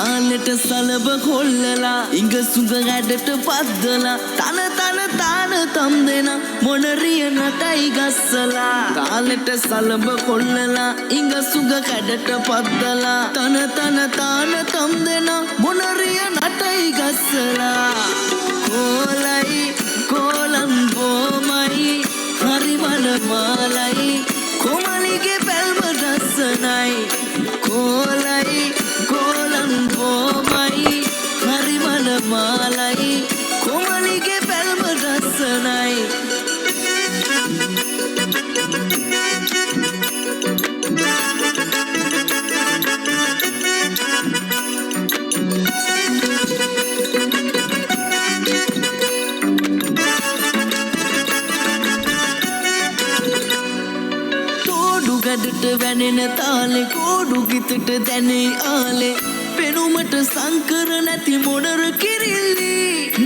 තාලෙට සලබ කොල්ලලා ඉඟ සුඟ ඇඩට පද්දලා තන තන තාන තම් දෙන මොනරිය නටයි ගස්සලා තාලෙට සලබ කොල්ලලා ඉඟ සුඟ ඇඩට පද්දලා තන තන තාන තම් දෙන මොනරිය නටයි ගස්සලා කොලයි කොලම් බොමයි හරි මන මාලයි කොමලිගේ පැල්ම රසනයි කොලයි කොලම් බොමයි හරි මන මාලයි කොමලිගේ පැල්ම රසනයි ගඩට වැනෙන තාලේ කෝඩු ගිතට දැනේ ආලේ පෙනුමට සංකර නැති මොනර කිරිල්ලි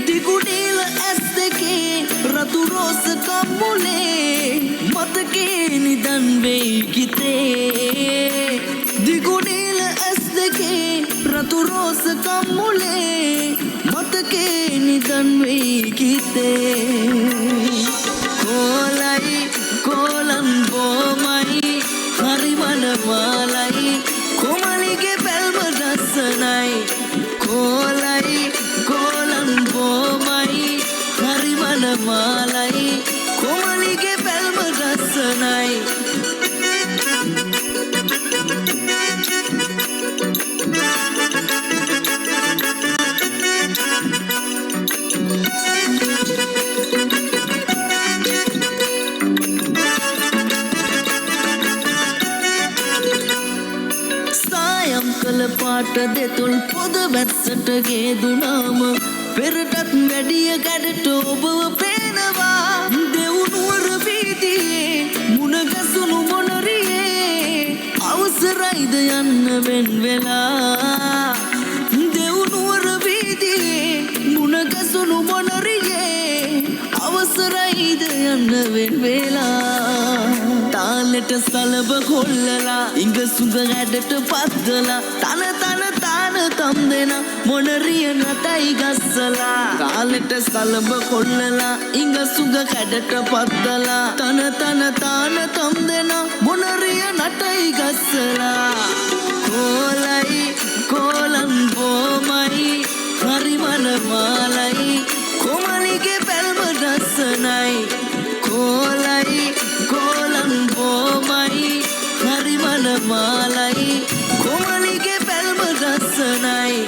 දිගුඩේල ඇස් දෙකේ රතු රෝස කම්මුලේ මතකේ නිදන් වෙයි ගිතේ දිගුඩේල ඇස් දෙකේ රතු රෝස කම්මුලේ මතකේ නිදන් වෙයි ගිතේ කොලයි කොලම් බොමයි හරි මන මාලයි කොමලිගේ පැල්ම රසනයි කොලයි කොලම් බොමයි හරි මන මාලයි කොමලිගේ පැල්ම රසනයි කල පාට දෙතුල් පොද වැස්සට ගේදුනාම පෙරටත් වැඩිය ගැඩට ඔබව පේනවා දෙවුනුවර වීදියේ මුණ ගැසුණු මොනරියේ අවසරයිද යන්න වෙන් වෙලා දෙවුනුවර වීදියේ මුණ ගැසුණු මොනරියේ අවසරයිද යන්න වෙන් වෙලා තාලෙට සලබ කොල්ලලා ඉඟ සුඟ ඇඩට පද්දලා තන තන තාන තම් දෙන මොනරිය නටයි ගස්සලා තාලෙට සලබ කොල්ලලා ඉඟ සුඟ ඇඩට පද්දලා තන තන තාන තම් දෙන මොනරිය නටයි ගස්සලා කොලයි කොලම් බොමයි හරි මන මාලයි කොමලිගේ පැල්ම රසනයි කොලයි කොලම් බොමයි හරි මන මාලයි කොමලිගේ පැල්ම රසනයි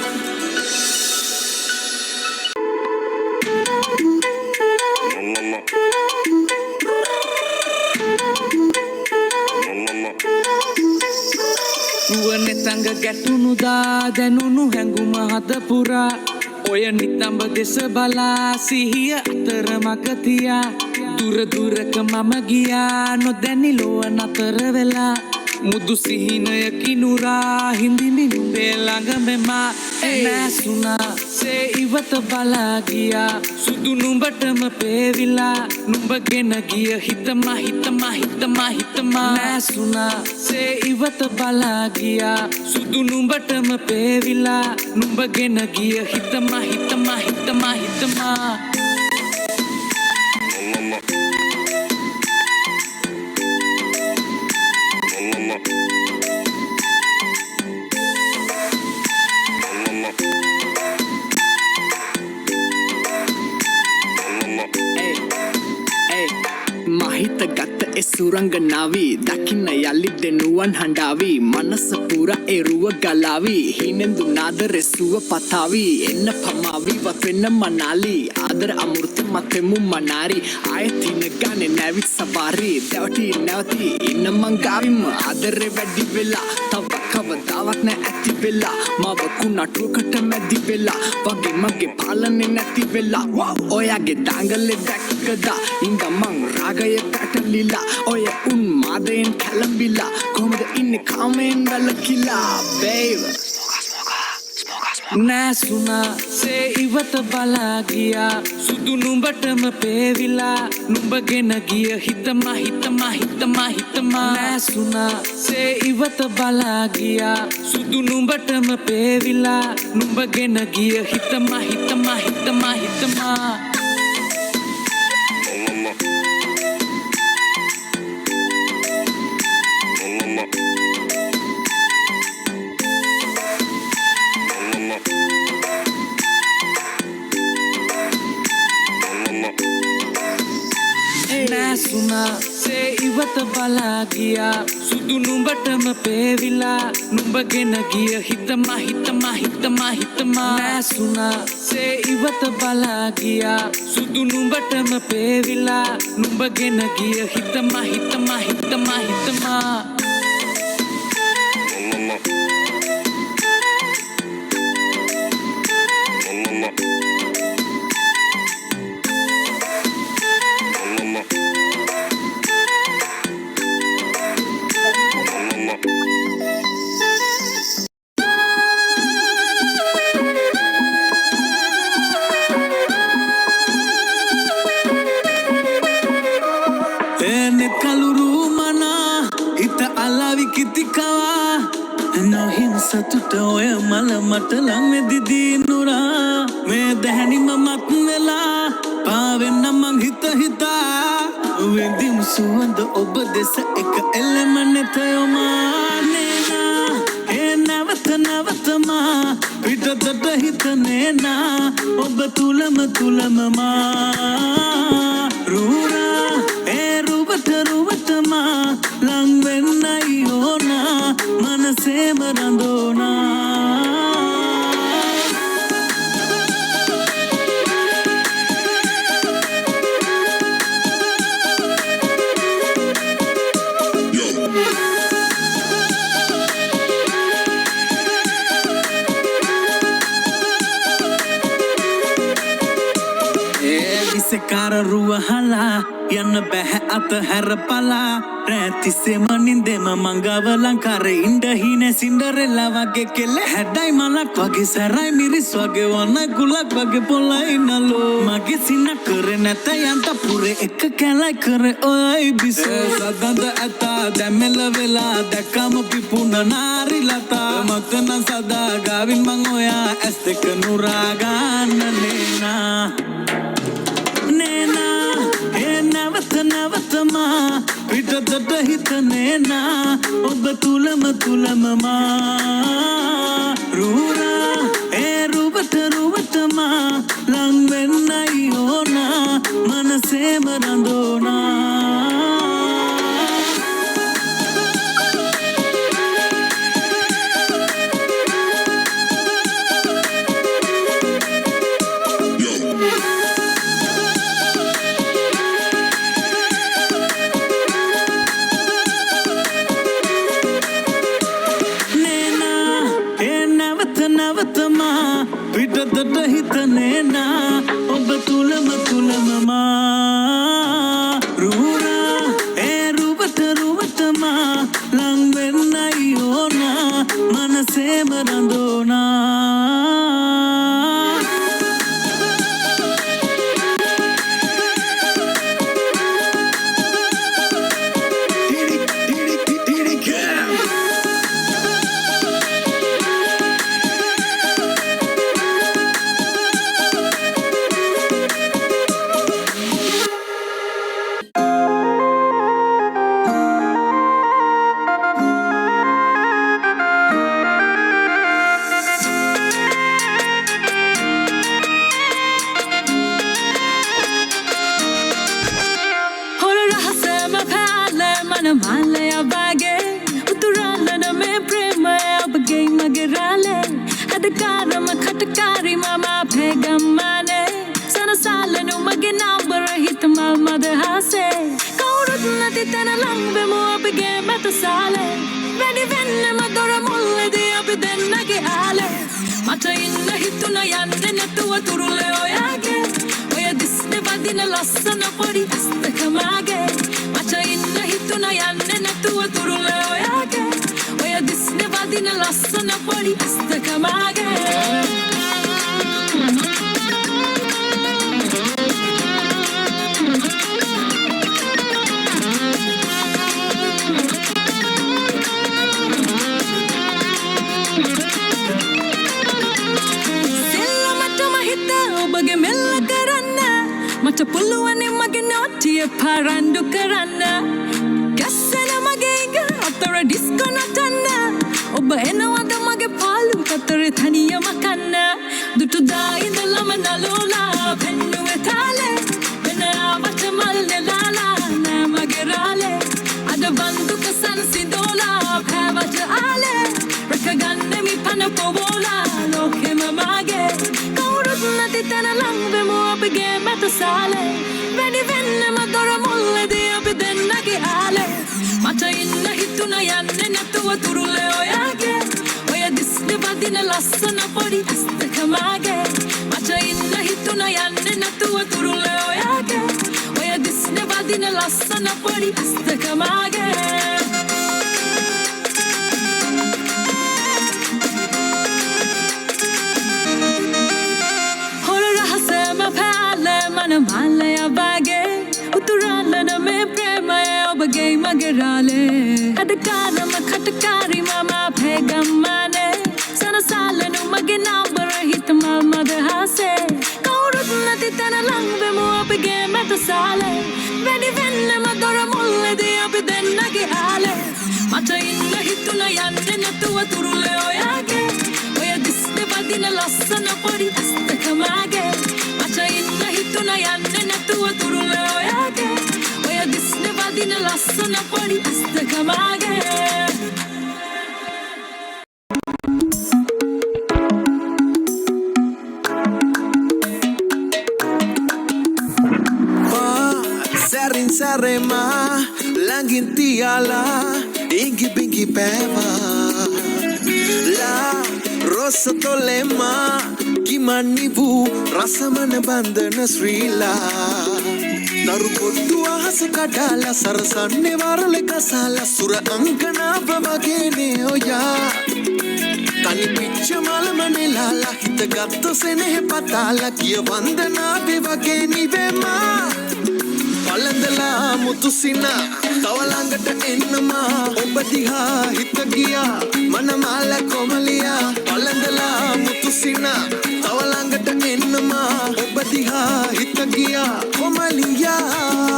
නුවනේ සංග ගැටුණු දා දැනුණු හැඟුම හද පුරා ඔය නිතඹ දෙස බලා සිහිය අතර මග තියා දුර දුරක මම ගියා නොදැනි ලොව නතර වෙලා මුදු සිහිනය කිනුරා හිඳිමි නුඹේ ළඟ මෙමා නැසුණා සේ ඉවත බලා ගියා සුදු නුඹටම පේවිලා නුඹගෙන ගිය හිතමා හිතමා හිතමා හිතමා නැසුණා සේ ඉවත බලා ගියා සුදු නුඹටම පේවිලා නුඹගෙන ගිය හිතමා හිතමා හිතමා හිතමා මහිත ගත සුරංගනාවී දකින්න යලි දෙනුවන් හඬාවී මනස පුර එරුව ගලාවී හිනෙන්දු නාද රෙසුව පතාවී එන්න පමාවී වත්වෙන්න මනාලී ආදර අමුෘත මතෙමු මනාරි ආයතින ගානෙ නැවිත් සවාරී දැවටි නැවති ඉන්න මංගාවිම ආදරෙ වැඩි වෙලා තව කවදාවත් නෑ ඇති වෙලා මවකු නටුවකට මැදි වෙලා වගේ මගේ පාලනෙ නැති වෙලා ඔයාගේ දාංගලෙ දැක්කදා ඉඳ මං රාගය පැටලිලා ඔය උන් මාදයෙන් කැළඹිලා කොහොමද ඉන්නේ කාමෙන් වැළකිලා babe smoke නෑසුනා සේ ඉවත බලා ගියා සුදු නුඹටම පේවිලා නුඹගෙන ගිය හිතමා නෑසුනා සේ ඉවත බලා ගියා සුදු නුඹටම පේවිලා නුඹගෙන ගිය හිතමා නෑසුනා සේ ඉවත බලා ගියා සුදු නුඹටම පේවිලා නුඹගෙන ගිය හිතමා නෑසුනා සේ ඉවත බලා ගියා සුදු නුඹටම පේවිලා නුඹගෙන ගිය හිතමා සතුට ඔය මල මට ළඟදී නුරා මේ දැහැනිම මත් වෙලා පාවෙන්න මං හිතා වෙන්දිම සුවඳ ඔබ දෙස එක එළම නැතයොමා නේනා ඒ නැවතමා පිටතට හිත නේනා ඔබ තුලම මා රූරා ඒ රුවටමා ලං වෙන්නයි ඕනා මනසේම රඳෝනා විසකාර රුවහලා යන්න බැහැ අත හැරපලා රැතිසෙම නින්දෙම මංගව ලංකාරේ ඉන්ඩ හිනේ සින්ඩරෙල්ලා වගේ කෙල්ල හැඩයි මලක් වගේ සැරයි මිරිස් වගේ වන්නයි කුලක් වගේ පොළයි නලෝ මගේ සින්න කරේ නැත යන්ත පුරේ එක කැලයි කරේ ඔයයි බිස සදන්ද ඇතා දැම්මෙල වෙලා දැක්කම පිපුන නාරි ලතා මක්කන සදා ගාවින් මං ඔයා ඇස් දෙක නුරා ගන්න නේනා නැවතමා පිටතට හිත නේනා ඔබ තුලම මා රූරා ඒ රුවටමා ලං වෙන්නයි ඕනා මනසේම රඳෝනා පිටතට හිත නේනා ඔබ තුලම මා රූරා ඒ රුවටමා ලං වෙන්නයි ඕනා මනසේම රඳෝනා ලස්සන පොඩි අස්තකමාගේ මට පුළුවන් මගේ නොටිය පරන්දු කරන්න ගැස්සෙන මගේ ඉඟ අතර ඩිස්කෝ නටන්න ඔබ එනවද මගේ පාලු අතරේ තනියම කන්න දුටුදා ඉඳලම නලෝලා පෙන්නුවේ තාලේ වෙන ආවට මල් නෙලාලා නෑ මගේ රාලේ අද බන්දුක සංසිඳෝලා පැවත ආලේ රැකගන්න මි පන පොවෝලා ලෝකෙම මගේ කවුරුත් නැති තැන ලං වෙමු අපගේ මැත සාලේ වැඩි වෙන්නම දොර මුල්ලදී අපි දෙන්නගේ ආලේ මට ඉන්න හිතුන යන්නේ නැතුව තුරුලේ ඔයාගේ ඔය දිස්න වදින ලස්සන පොඩි අස්තකමාගේ මට ඉන්න හිතුන යන්නේ නැතුව තුරුලේ ඔයාගේ ඔය දිස්න වදින ලස්සන පොඩි අස්තකමාගේ मालय बागे उतरालन में प्रेम ඔබගේ මගේ රාලේ අදකාරම කටකාරි මම පෙගම්මනේ සනසාලනු මගේ නම්බර හිතම මදහසේ කවුරුත් නැති තැන ලං වෙමු අපගේ මැත සාලේ වැඩි වෙන්නම දොර මුල්ලේදී අපි දෙන්නගේ ආලේ මට ඉන්න හිතුන යන්නේ නැතුව තුරුලේ ඔයාගේ ඔය දිස්නේ වදින ලස්සන පොඩි අස්තකමාගේ මට ඉන්න හිතුන යන්නේ නැතුව තුරුලේ ඔයාගේ ඔය දිස්නේ වදින ලස්සන පොඩි අස්තකමාගේ Sarema langin tiala ingi bingi peva la rosa tolema kimanivu rasamana bandana srila daru pottu ahas kadala sarasanne warale kasala sura ankana babagene oya tani picha malamane lala hit gatto sene patala kiya vandana bevage nivema පලඳලා මුතුසින තවලඟට එන්නමා ඔබ දිහා හිත ගියා මනමාල කොමලියා පලඳලා මුතුසින තවලඟට එන්නමා ඔබ දිහා හිත ගියා කොමලියා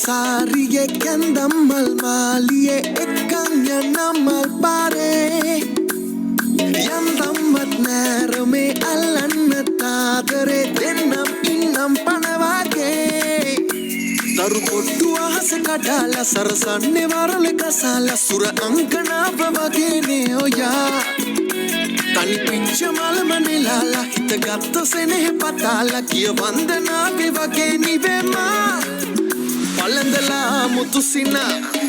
Sariye kendammal maliye ekkanya nammal pare yandammat nerme allanna taadare dennam innam panawage daru pottu ahas kadala sarasanne warale kasala sura ankana babagene oya tani picha malamane lala hit gatto sene patala kiya vandana bevage nivema පලඳලා මුතුසින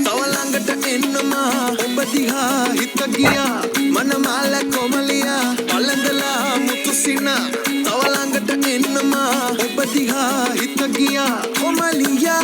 තවලඟට එන්නමා ඔබ දිහා හිත ගියා මනමාල කොමලියා පලඳලා මුතුසින තවලඟට එන්නමා ඔබ දිහා හිත ගියා කොමලියා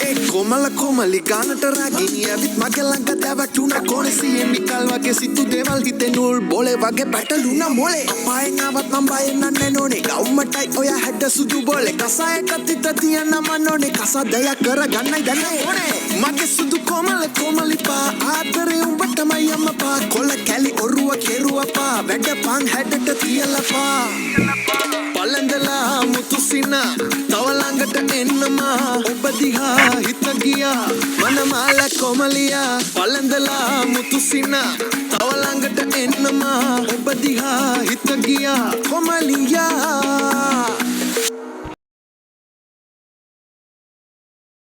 ඒ කොමල කොමලි ගානට රාගිනී ඇවිත් මගේ ළඟ දැවටුණා කොනසියෙන් නිකල් වගේ සිතු දේවල් හිතේ නූල් බොලේ වගේ පැටලුණා මොලේ අපායෙන් ආවත් මම බයෙන් නන්නේ නෝනේ ගවුමටයි ඔය හැඩ සුදු බොලේ කසායක තිත තියන මනෝනේ කසදයක් කරගන්නයි දැන්නේ ඕනේ මගේ සුදු කොමල කොමලිපා ආදරේ උඹටමයි අම්මපා කොල්ල කැලි ඔරුව කෙරුවපා වැඩ පන් හැඩට තියලපා පලඳලා මුතුසින තවලඟට එන්නමා ඔබ දිහා හිත ගියා මනමාල කොමලියා පලඳලා මුතුසින තවලඟට එන්නමා ඔබ දිහා හිත ගියා කොමලියා